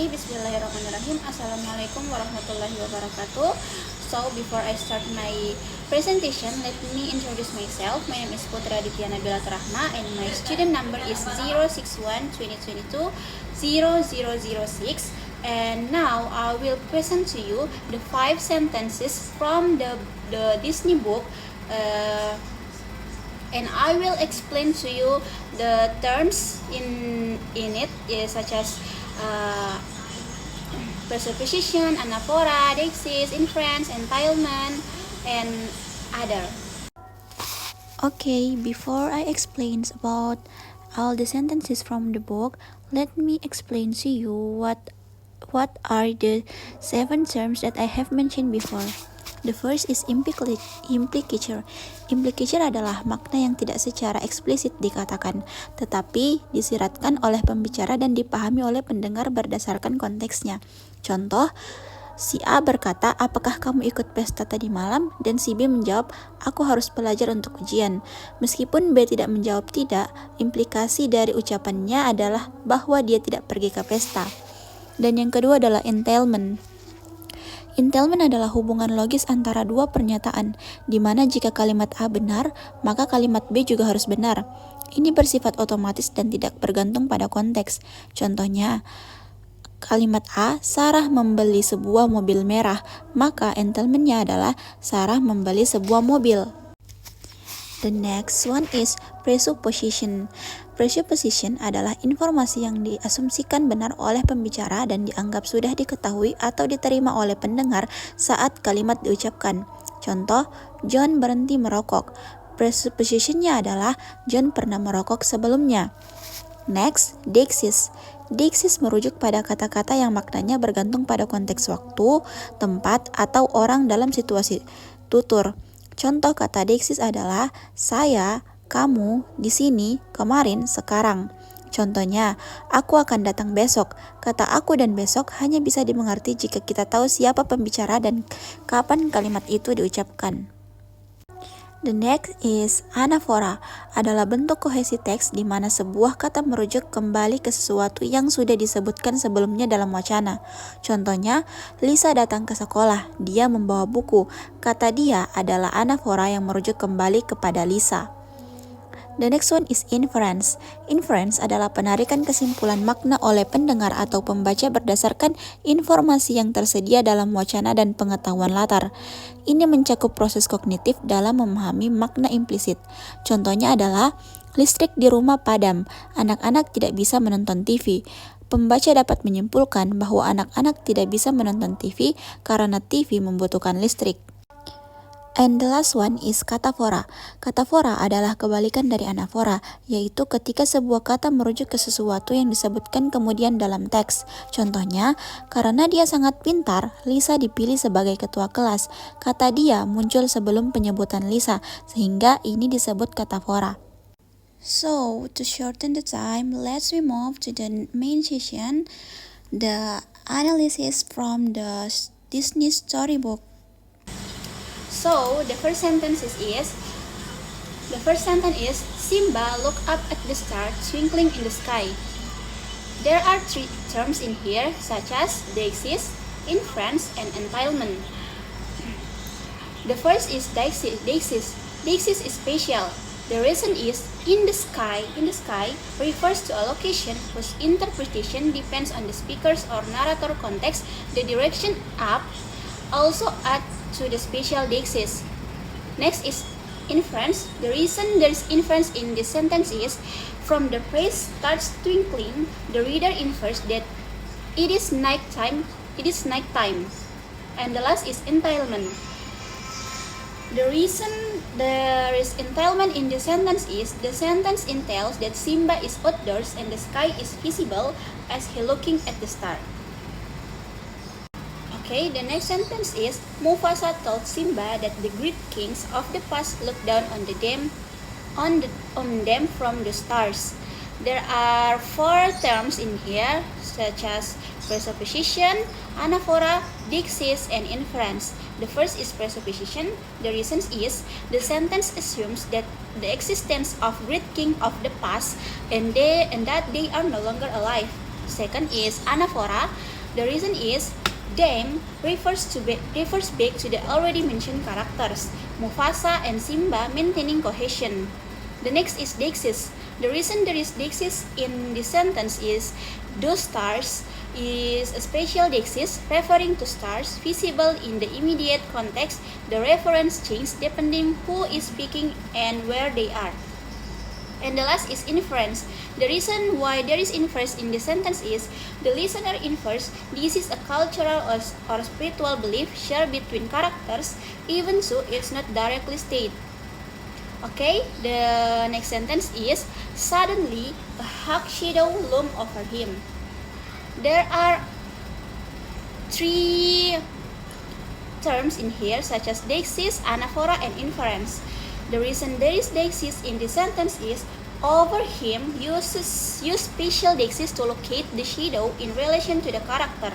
Bismillahirrahmanirrahim. Assalamualaikum warahmatullahi wabarakatuh. So before I start my presentation, let me introduce myself. My name is Putra Ditya Nabila Rahma and my student number is 061-2022-0006. And now I will present to you the 5 sentences from the Disney book, and I will explain to you the terms in it, such as presupposition, anaphora, deixis, inference, entailment, and other. Okay, before I explain about all the sentences from the book, let me explain to you what are the 7 terms that I have mentioned before. The first is implicature. Implicature adalah makna yang tidak secara eksplisit dikatakan, tetapi disiratkan oleh pembicara dan dipahami oleh pendengar berdasarkan konteksnya. Contoh, si A berkata, apakah kamu ikut pesta tadi malam? Dan si B menjawab, aku harus belajar untuk ujian. Meskipun B tidak menjawab tidak, implikasi dari ucapannya adalah bahwa dia tidak pergi ke pesta. Dan yang kedua adalah entailment. Entailment adalah hubungan logis antara dua pernyataan, di mana jika kalimat A benar, maka kalimat B juga harus benar. Ini bersifat otomatis dan tidak bergantung pada konteks. Contohnya, kalimat A, Sarah membeli sebuah mobil merah, maka entailmentnya adalah Sarah membeli sebuah mobil. The next one is presupposition. Presupposition adalah informasi yang diasumsikan benar oleh pembicara dan dianggap sudah diketahui atau diterima oleh pendengar saat kalimat diucapkan. Contoh, John berhenti merokok. Presuppositionnya adalah John pernah merokok sebelumnya. Next, deixis. Deixis merujuk pada kata-kata yang maknanya bergantung pada konteks waktu, tempat, atau orang dalam situasi tutur. Contoh kata deixis adalah saya, kamu, di sini, kemarin, sekarang. Contohnya, aku akan datang besok. Kata aku dan besok hanya bisa dimengerti jika kita tahu siapa pembicara dan kapan kalimat itu diucapkan. The next is anaphora, adalah bentuk kohesi teks di mana sebuah kata merujuk kembali ke sesuatu yang sudah disebutkan sebelumnya dalam wacana. Contohnya, Lisa datang ke sekolah, dia membawa buku. Kata dia adalah anaphora yang merujuk kembali kepada Lisa. The next one is inference. Inference adalah penarikan kesimpulan makna oleh pendengar atau pembaca berdasarkan informasi yang tersedia dalam wacana dan pengetahuan latar. Ini mencakup proses kognitif dalam memahami makna implisit. Contohnya adalah, listrik di rumah padam, anak-anak tidak bisa menonton TV. Pembaca dapat menyimpulkan bahwa anak-anak tidak bisa menonton TV karena TV membutuhkan listrik. And the last one is kataphora. Kataphora adalah kebalikan dari anaphora, yaitu ketika sebuah kata merujuk ke sesuatu yang disebutkan kemudian dalam teks. Contohnya, karena dia sangat pintar, Lisa dipilih sebagai ketua kelas. Kata dia muncul sebelum penyebutan Lisa, sehingga ini disebut kataphora. So, to shorten the time, let's move to the main session, the analysis from the Disney storybook. So the first sentence is Simba looked up at the star twinkling in the sky. There are 3 terms in here, such as deixis, inference, and entailment. The first is deixis. Deixis is spatial. The reason is in the sky refers to a location whose interpretation depends on the speaker's or narrator context. The direction up also add to the spatial deixis. Next is inference. The reason there is inference in this sentence is from the phrase starts twinkling, the reader infers that it is nighttime. And the last is entailment. The reason there is entailment in this sentence is the sentence entails that Simba is outdoors and the sky is visible as he looking at the star. Okay, the next sentence is Mufasa told Simba that the great kings of the past looked down on on them from the stars. There are 4 terms in here, such as presupposition, anaphora, deixis, and inference. The first is presupposition. The reason is the sentence assumes that the existence of great king of the past and that they are no longer alive. Second is anaphora. The reason is them refers back to the already mentioned characters, Mufasa and Simba, maintaining cohesion. The next is deixis. The reason there is deixis in this sentence is those stars is a special deixis referring to stars visible in the immediate context. The reference changes depending who is speaking and where they are. And the last is inference. The reason why there is inference in this sentence is the listener infers this is a cultural or spiritual belief shared between characters, even so it's not directly stated. Okay, the next sentence is suddenly a dark shadow loomed over him. There are 3 terms in here, such as deixis, anaphora, and inference. The reason there is deixis in this sentence is over him use special deixis to locate the shadow in relation to the character.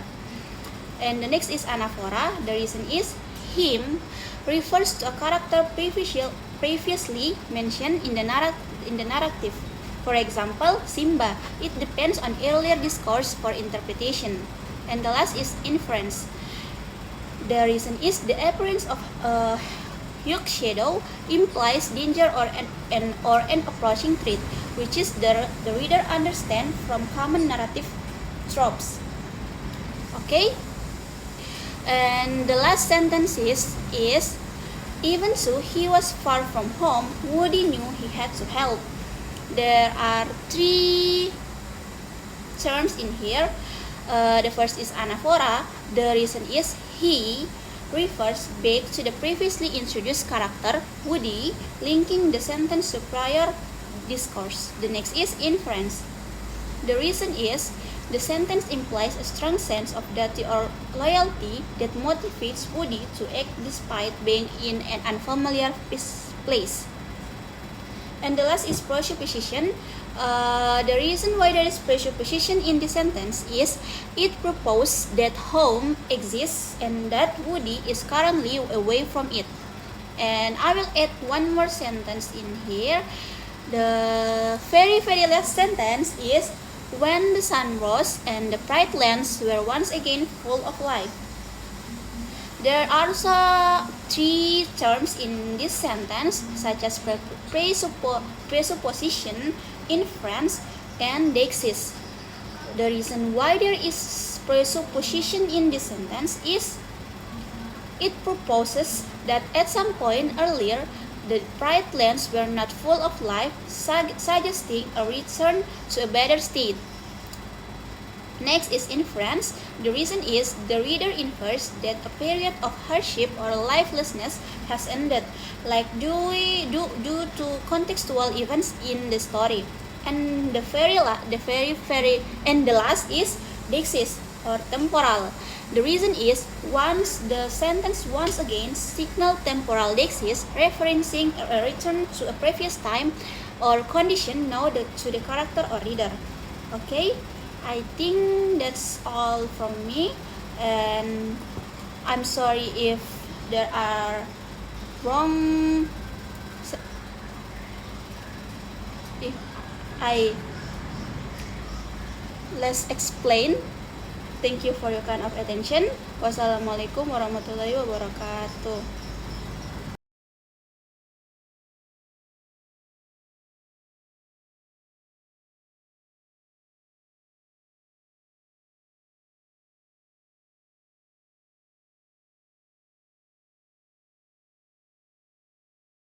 And the next is anaphora. The reason is him refers to a character previously mentioned in the narrative. For example, Simba. It depends on earlier discourse for interpretation. And the last is inference. The reason is the appearance of a huge shadow implies danger or an approaching threat, which is the reader understand from common narrative tropes. Okay? And the last sentence is even so he was far from home, Woody knew he had to help. There are 3 terms in here. The first is anaphora. The reason is he refers back to the previously introduced character, Woody, linking the sentence to prior discourse. The next is inference. The reason is the sentence implies a strong sense of duty or loyalty that motivates Woody to act despite being in an unfamiliar place. And the last is presupposition. The reason why there is presupposition in the sentence is it proposes that home exists and that Woody is currently away from it. And I will add one more sentence in here. The very last sentence is when the sun rose and the bright lands were once again full of life. There are also 3 terms in this sentence, such as presupposition, inference, and deixis. The reason why there is presupposition in this sentence is it proposes that at some point earlier, the bright lands were not full of life, suggesting a return to a better state. Next is inference. The reason is the reader infers that a period of hardship or lifelessness has ended, like due to contextual events in the story. And the last is deixis or temporal. The reason is the sentence once again signal temporal deixis, referencing a return to a previous time or condition known to the character or reader. Okay, I think that's all from me, and I'm sorry if there are wrong. If let's explain. Thank you for your kind of attention. Wassalamualaikum warahmatullahi wabarakatuh.